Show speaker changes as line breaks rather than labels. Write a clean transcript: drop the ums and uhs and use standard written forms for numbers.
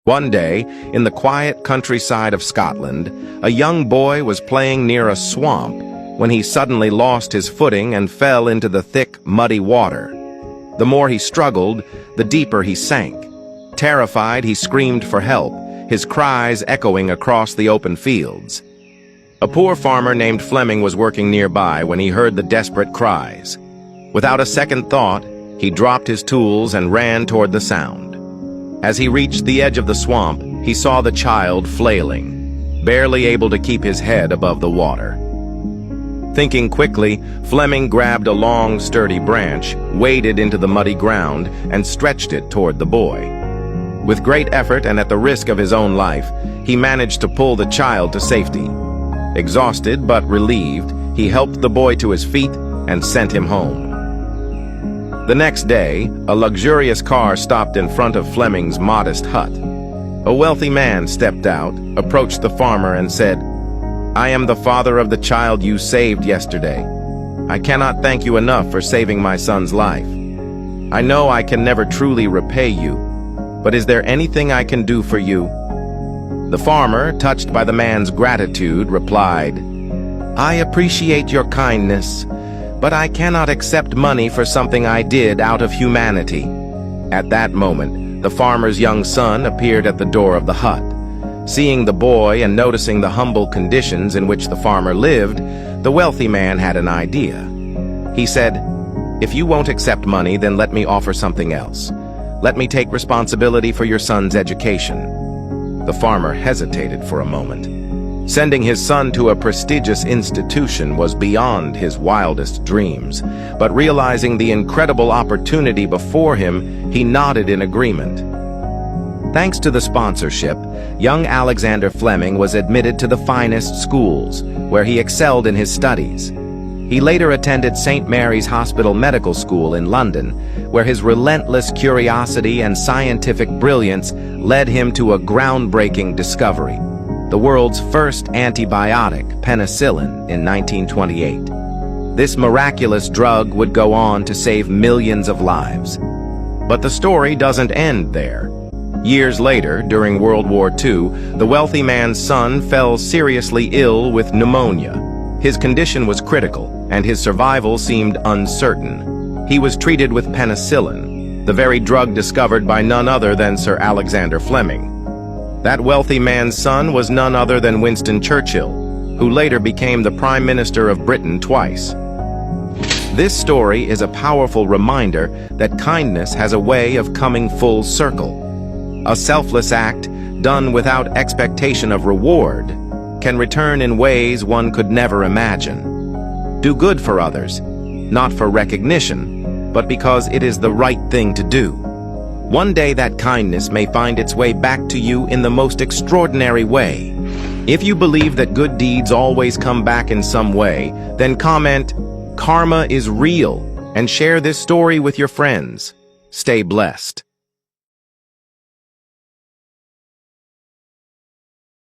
One day, in the quiet countryside of Scotland, a young boy was playing near a swamp when he suddenly lost his footing and fell into the thick, muddy water. The more he struggled, the deeper he sank. Terrified, he screamed for help, his cries echoing across the open fields. A poor farmer named Fleming was working nearby when he heard the desperate cries. Without a second thought, he dropped his tools and ran toward the sound. As he reached the edge of the swamp, he saw the child flailing, barely able to keep his head above the water. Thinking quickly, Fleming grabbed a long, sturdy branch, waded into the muddy ground, and stretched it toward the boy. With great effort and at the risk of his own life, he managed to pull the child to safety. Exhausted but relieved, he helped the boy to his feet and sent him home. The next day, a luxurious car stopped in front of Fleming's modest hut. A wealthy man stepped out, approached the farmer, and said, "I am the father of the child you saved yesterday. I cannot thank you enough for saving my son's life. I know I can never truly repay you, but is there anything I can do for you?" The farmer, touched by the man's gratitude, replied, "I appreciate your kindness, but I cannot accept money for something I did out of humanity." At that moment, the farmer's young son appeared at the door of the hut. Seeing the boy and noticing the humble conditions in which the farmer lived, the wealthy man had an idea. He said, "If you won't accept money, then let me offer something else. Let me take responsibility for your son's education." The farmer hesitated for a moment. Sending his son to a prestigious institution was beyond his wildest dreams, but realizing the incredible opportunity before him, he nodded in agreement. Thanks to the sponsorship, young Alexander Fleming was admitted to the finest schools, where he excelled in his studies. He later attended St. Mary's Hospital Medical School in London, where his relentless curiosity and scientific brilliance led him to a groundbreaking discovery: the world's first antibiotic, penicillin, in 1928. This miraculous drug would go on to save millions of lives. But the story doesn't end there. Years later, during World War II, the wealthy man's son fell seriously ill with pneumonia. His condition was critical, and his survival seemed uncertain. He was treated with penicillin, the very drug discovered by none other than Sir Alexander Fleming. That wealthy man's son was none other than Winston Churchill, who later became the Prime Minister of Britain twice. This story is a powerful reminder that kindness has a way of coming full circle. A selfless act, done without expectation of reward, can return in ways one could never imagine. Do good for others, not for recognition, but because it is the right thing to do. One day that kindness may find its way back to you in the most extraordinary way. If you believe that good deeds always come back in some way, then comment, "Karma is real," and share this story with your friends. Stay blessed.